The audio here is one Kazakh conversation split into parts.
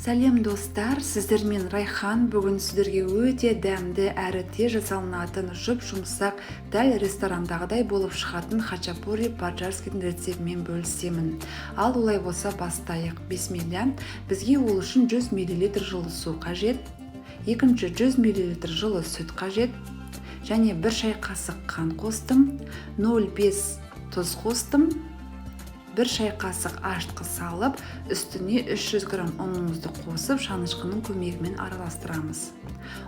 Сәлем достар, сіздермен Райхан. Бүгін сіздерге өте дәмді әрі тез жасалынатын жұп-жұмсақ, дәл ресторандағыдай болып шығатын хачапури по-аджарскийдің рецептімен бөлісемін. Ал олай болса бастайық. Бисмилля. Бізге ол үшін 100 мл жылы су қажет, екінші 100 мл жылы сүт қажет, және 1 шай қасық қант қостым, 0,5 тұз қостым, 1 шай қасық ашытқы салып, үстіне 300 грамм ұнымызды қосып, шанышқының көмегімен араластырамыз.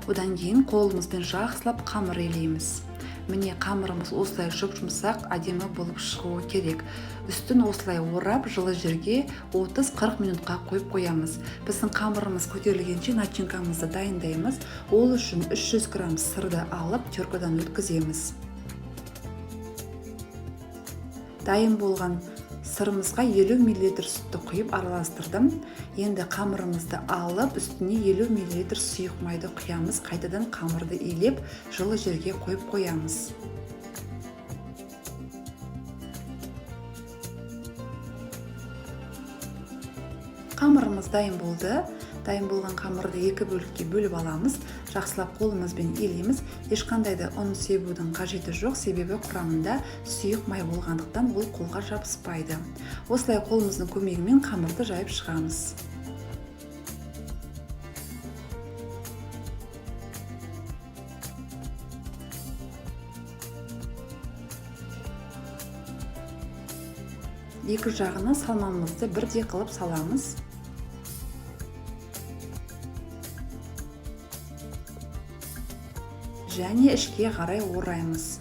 Одан кейін қолымызбен жақсылап қамыр илейміз. Міне қамырымыз осылай жұп-жұмсақ, әдемі болып шығуы керек. Үстін осылай орап, жылы жерге 30-40 минутқа қойып қоямыз. Біздің қамырымыз көтерілгенше начинкамызды дайындаймыз. Ол үшін 300 грамм сырды алып, теркадан өткіземіз. Дайын болған сырымызға 50 мл сүтті құйып араластырдым. Енді қамырымызды алып, үстіне 50 мл сұйық майды құямыз. Қайтадан қамырды илеп, жылы жерге қойып қоямыз. Қамырымыз дайын болды. Дайын болған қамырды 2 бөлікке бөліп аламыз. Жақсылап қолымызбен илейміз. Ешқандай да ұн себудің қажеті жоқ, себебі құрамында сұйық май болғандықтан ол қолға жабыспайды. Осылай қолымыздың көмегімен қамырды жайып шығамыз. Екі жағына салмамызды бірдей қылып саламыз. Және ішке қарай ораймыз.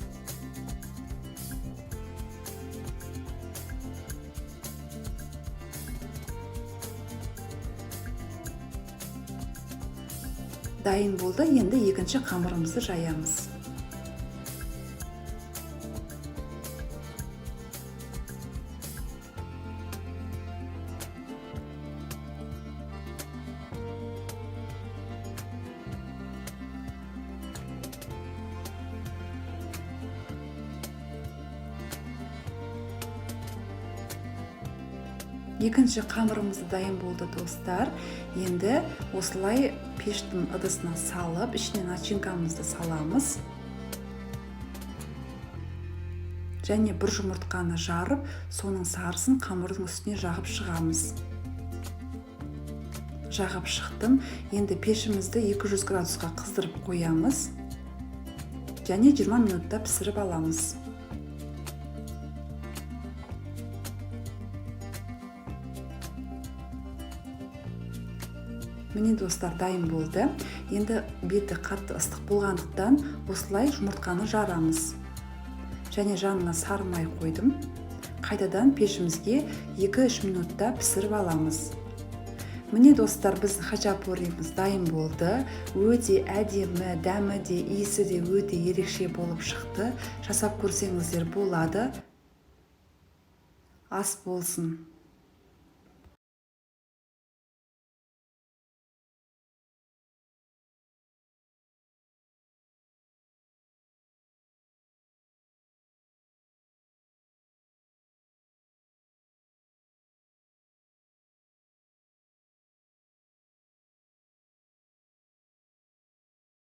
Дайын болды, енді екінші қамырымызды жаямыз. Екінші қамырымызды дайын болды достар. Енді осылай пештің ыдысына салып, ішіне начинкамызды саламыз. Және бір жұмыртқаны жарып, соның сарысын қамырдың үстіне жағып шығамыз. Жағып шықтым. Енді пешімізді 200 градусқа қыздырып қоямыз. Және 20 минутта пісіріп аламыз. Міне достар, дайын болды. Енді беті қатты ыстық болғандықтан осылай жұмыртқаны жарамыз. Және жанына сары май қойдым. Қайтадан пешімізге 2-3 минутта пісіріп аламыз. Міне достар, біздің хачапуримыз дайын болды. Өте әдемі, дәмі де, иісі де өте ерекше болып шықты. Жасап көрсеңіздер болады. Ас болсын.